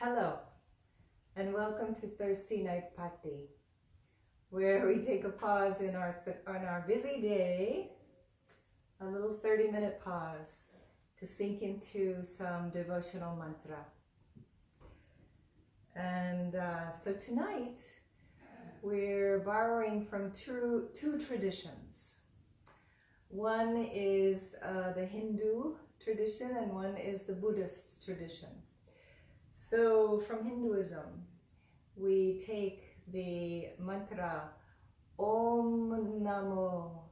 Hello, and welcome to Thursday Night Party, where we take a pause on our busy day, a little 30-minute pause to sink into some devotional mantra. And so tonight, we're borrowing from two traditions. One is the Hindu tradition, and one is the Buddhist tradition. So from Hinduism, we take the mantra Auṁ Namo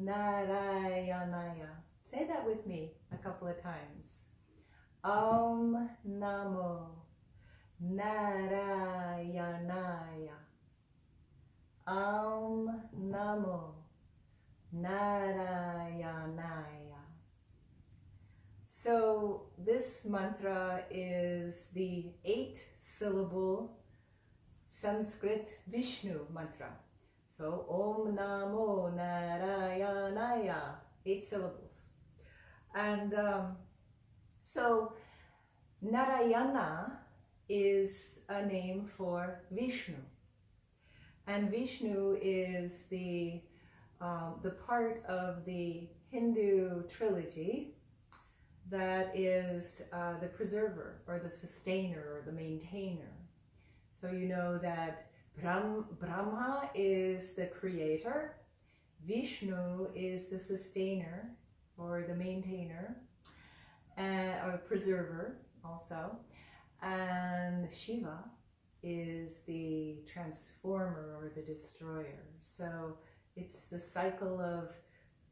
Nārāyaṇāya. Say that with me a couple of times. Auṁ Namo Nārāyaṇāya. Auṁ Namo Nārāyaṇāya. So this mantra is the 8-syllable Sanskrit Vishnu mantra. So Auṁ Namo Nārāyaṇāya, 8 syllables. And so Narayana is a name for Vishnu. And Vishnu is the part of the Hindu trilogy that is the preserver or the sustainer or the maintainer. So you know that Brahma is the creator, Vishnu is the sustainer or the maintainer, or preserver also, and Shiva is the transformer or the destroyer. So it's the cycle of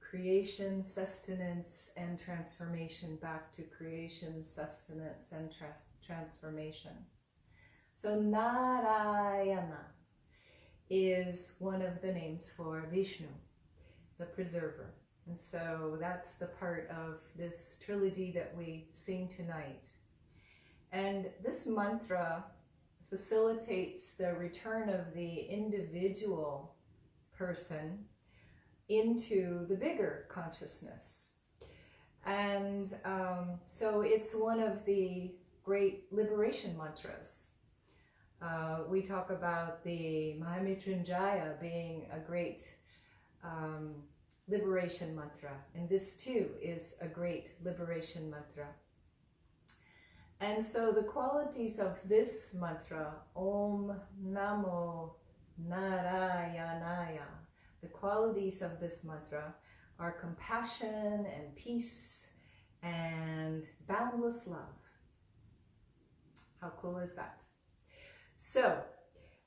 creation, sustenance, and transformation back to creation, sustenance, and transformation. So Narayana is one of the names for Vishnu, the preserver. And so that's the part of this trilogy that we sing tonight. And this mantra facilitates the return of the individual person into the bigger consciousness. And so it's one of the great liberation mantras. We talk about the Mahamrityunjaya being a great liberation mantra, and this too is a great liberation mantra. And so the qualities of this mantra, Auṁ Namo Nārāyaṇāya, the qualities of this mantra are compassion and peace and boundless love. How cool is that? So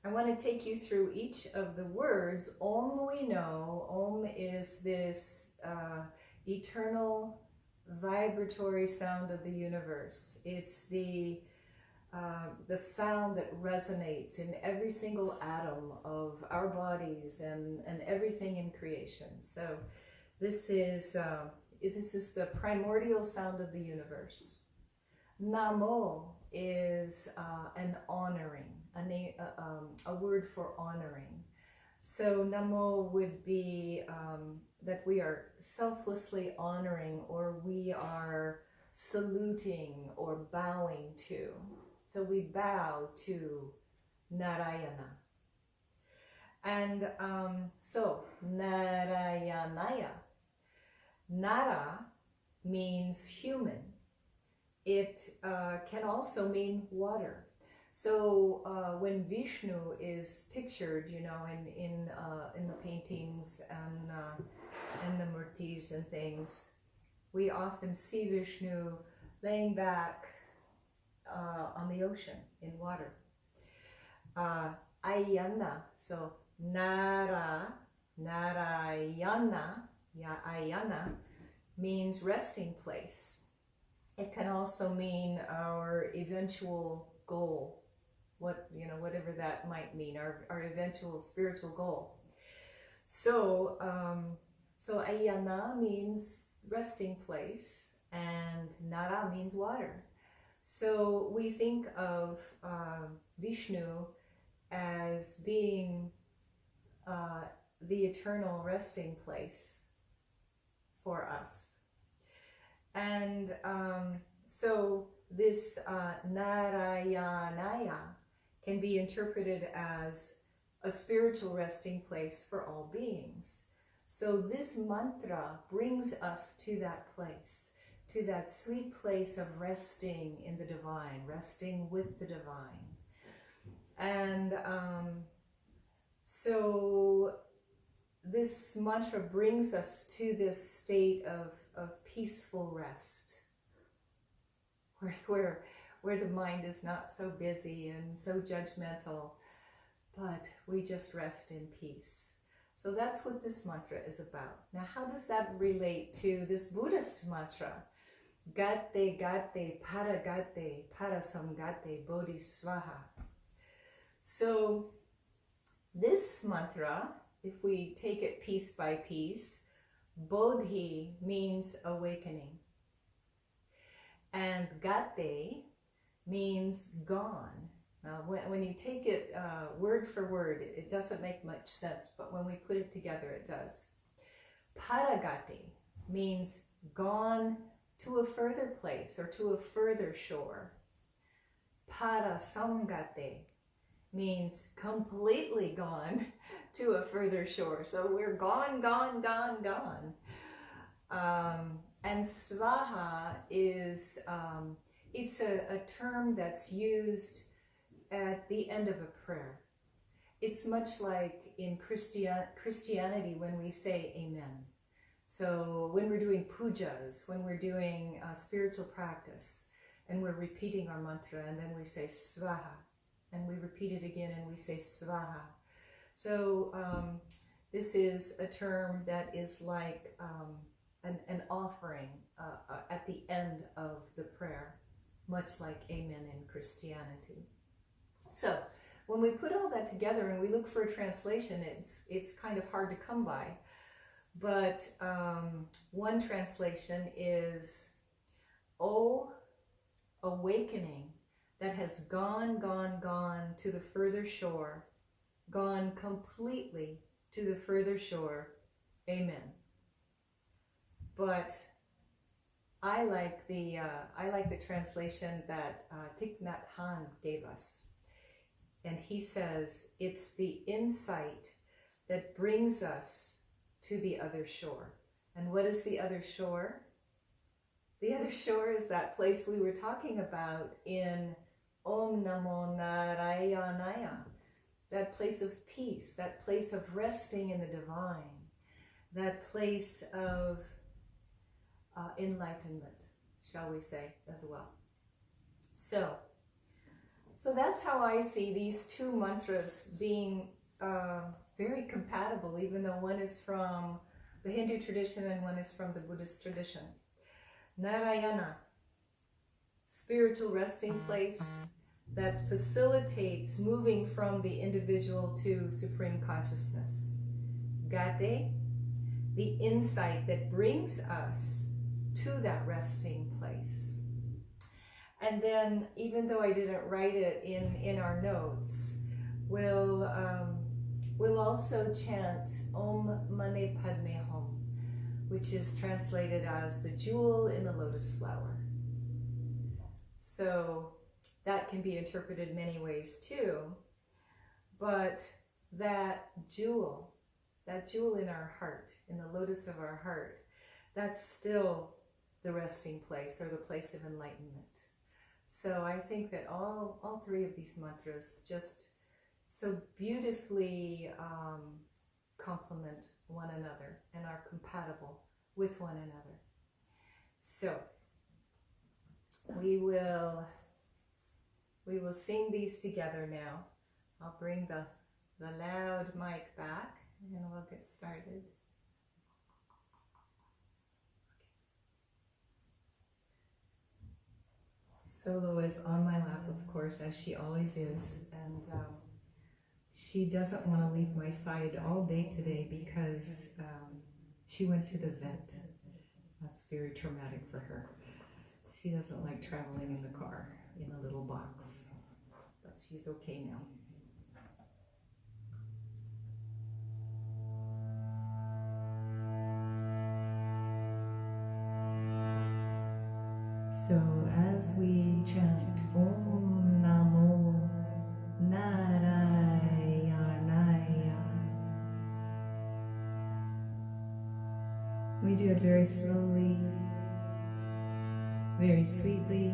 I want to take you through each of the words. Om, we know, Om is this eternal vibratory sound of the universe. It's the sound that resonates in every single atom of our bodies and everything in creation. So this is the primordial sound of the universe. Namo is an honoring, a word for honoring. So Namo would be that we are selflessly honoring, or we are saluting or bowing to. So we bow to Narayana. And so Narayanaya. Nara means human. It can also mean water. So when Vishnu is pictured, you know, in the paintings and the murtis and things, we often see Vishnu laying back on the ocean in water. Ayana, so Narayana, Ayana means resting place. It can also mean our eventual goal, whatever that might mean, our eventual spiritual goal. So, so Ayana means resting place, and Nara means water. So we think of Vishnu as being the eternal resting place for us. And so this Nārāyaṇāya can be interpreted as a spiritual resting place for all beings. So this mantra brings us to that place, to that sweet place of resting in the divine, resting with the divine. And so this mantra brings us to this state of peaceful rest, where the mind is not so busy and so judgmental, but we just rest in peace. So that's what this mantra is about. Now, how does that relate to this Buddhist mantra? Gate, gate, Pāragate, Pārasaṃgate, Bodhi, Svāhā. So this mantra, if we take it piece by piece, Bodhi means awakening. And Gate means gone. Now, when you take it word for word, it doesn't make much sense, but when we put it together, it does. Pāragate means gone to a further place or to a further shore. Pārasaṃgate means completely gone to a further shore. So we're gone, gone, gone, gone. And Svāhā is, it's a term that's used at the end of a prayer. It's much like in Christianity when we say amen. So when we're doing pujas, when we're doing spiritual practice, and we're repeating our mantra, and then we say Svāhā, and we repeat it again and we say Svāhā. So this is a term that is like an offering at the end of the prayer, much like amen in Christianity. So when we put all that together and we look for a translation, it's kind of hard to come by. But one translation is, "O awakening that has gone, gone, gone to the further shore, gone completely to the further shore, amen." But I like the translation that Thich Nhat Hanh gave us. And he says, it's the insight that brings us to the other shore. And what is the other shore? The other shore is that place we were talking about in Auṁ Namo Nārāyaṇāya, that place of peace, that place of resting in the divine, that place of enlightenment, shall we say, as well. So that's how I see these two mantras being very compatible, even though one is from the Hindu tradition and one is from the Buddhist tradition. Narayana, spiritual resting place that facilitates moving from the individual to supreme consciousness. Gate, the insight that brings us to that resting place. And then, even though I didn't write it in our notes, we'll also chant Om Mani Padme Hum, which is translated as the jewel in the lotus flower. So that can be interpreted many ways too, but that jewel in our heart, in the lotus of our heart, that's still the resting place or the place of enlightenment. So I think that all three of these mantras just so beautifully complement one another and are compatible with one another. So we will sing these together now. I'll bring the loud mic back and we'll get started. Solo is on my lap, of course, as she always is, and she doesn't want to leave my side all day today because she went to the vet. That's very traumatic for her. She doesn't like traveling in the car in a little box, but she's okay now. So as we chant Auṁ Namo Nārāyaṇāya. We do it very slowly, very sweetly,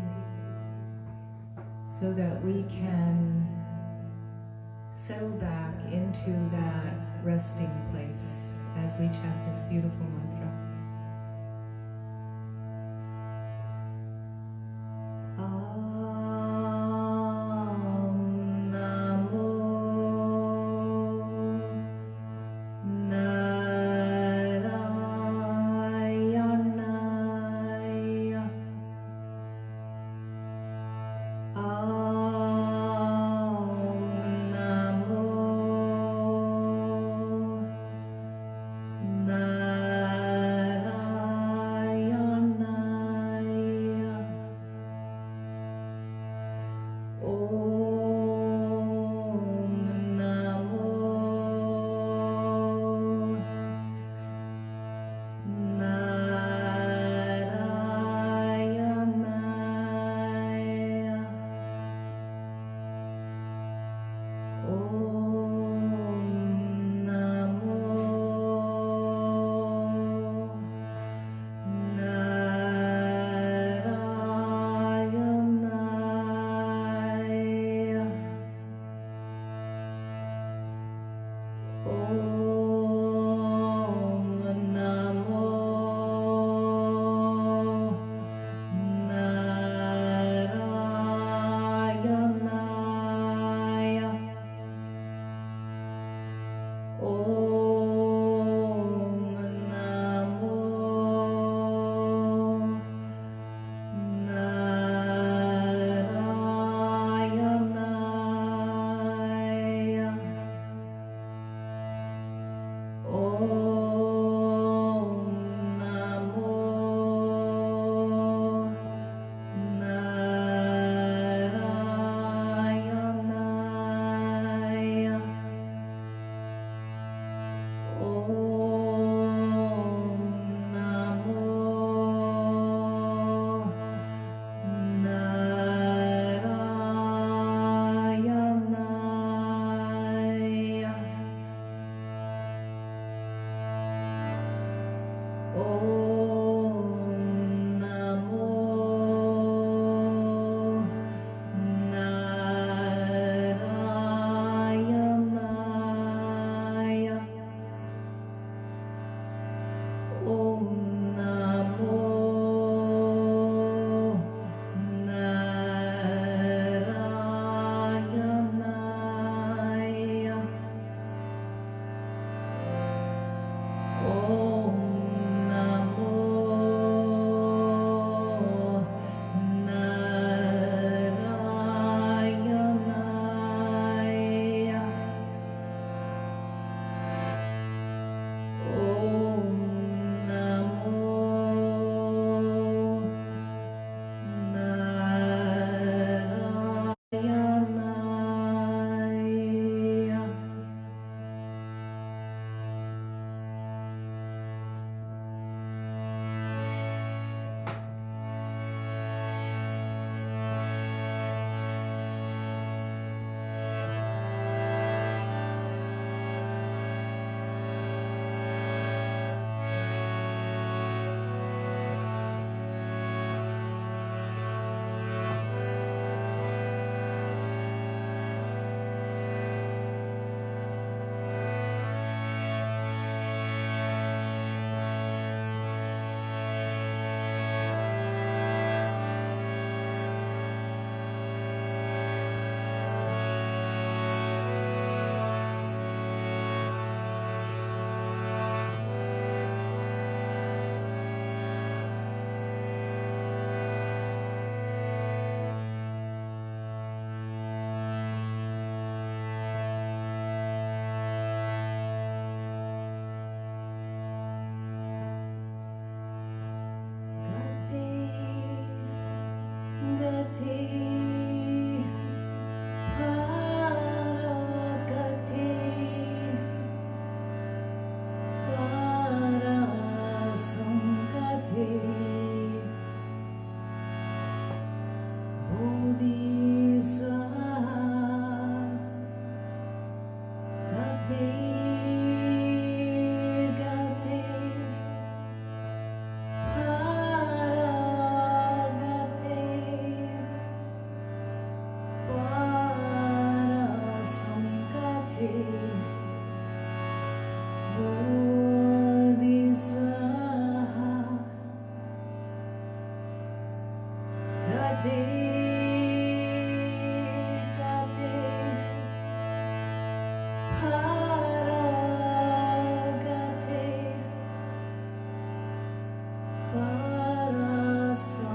so that we can settle back into that resting place as we chant this beautiful mantra. Auṁ Namo Nārāyaṇāya.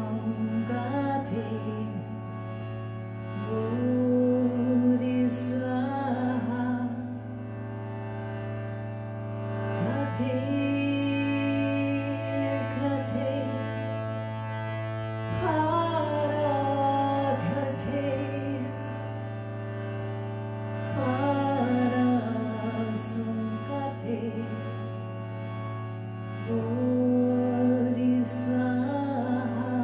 Pārasaṃgate, Bodhi Svāhā, Pāragate, Pāragate, Pārasaṃgate, Bodhi Svāhā.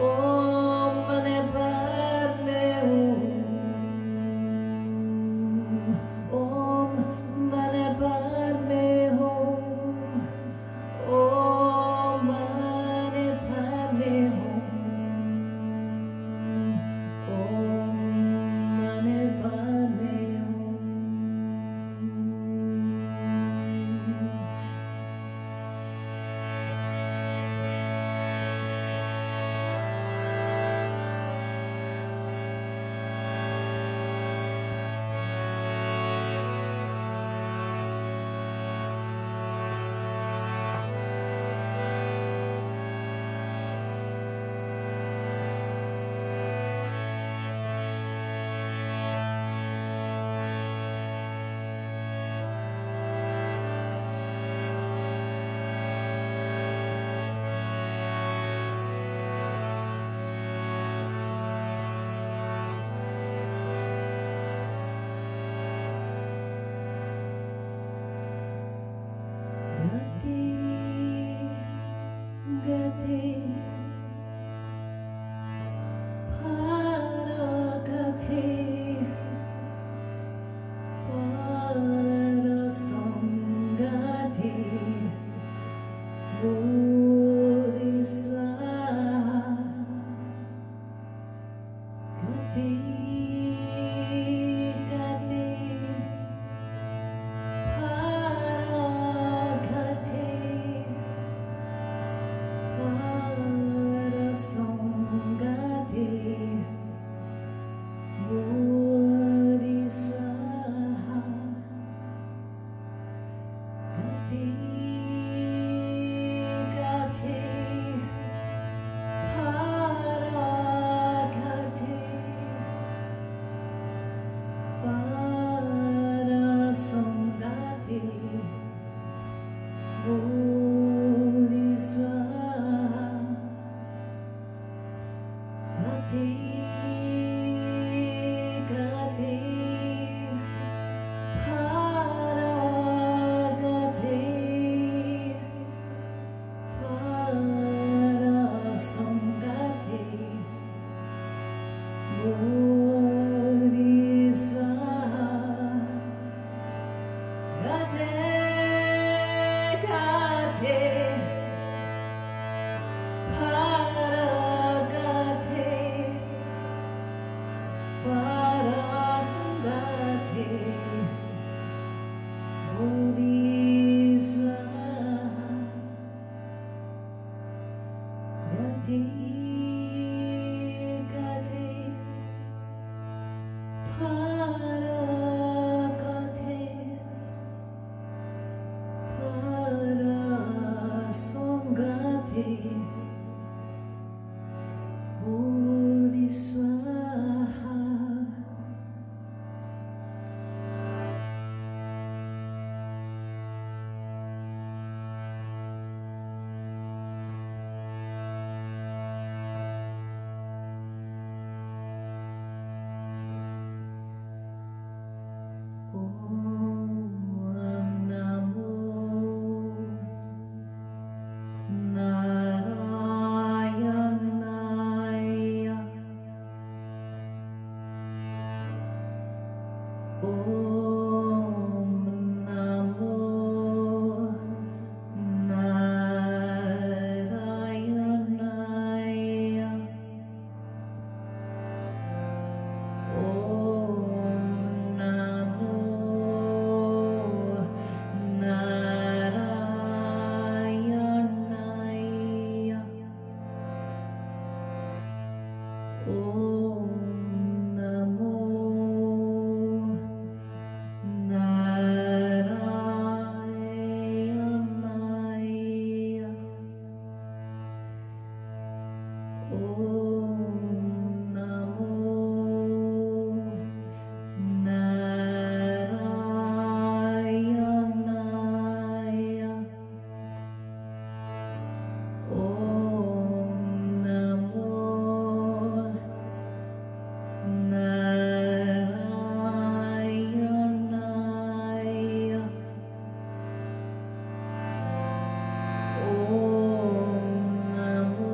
Om Bodhi Svāhā. Auṁ Namo Nārāyaṇāya. Auṁ Namo Nārāyaṇāya. Auṁ Namo Nārāyaṇāya. Auṁ Namo Nārāyaṇāya. Auṁ Namo Nārāyaṇāya. Auṁ Namo Nārāyaṇāya. Auṁ Namo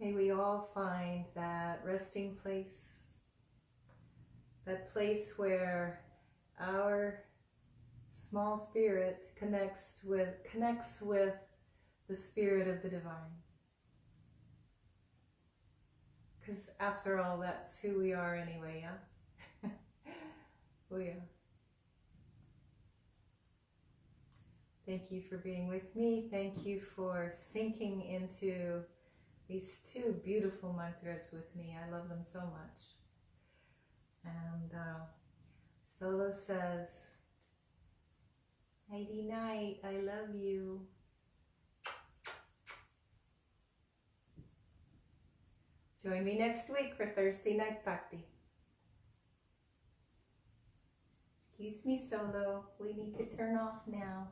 May we all find that resting place, that place where our small spirit connects with the spirit of the divine. Because after all, that's who we are anyway, yeah? We are. Thank you for being with me. Thank you for sinking into these two beautiful mantras with me. I love them so much. And Solo says, nighty night, I love you. Join me next week for Thursday Night Bhakti. Excuse me, Solo. We need to turn off now.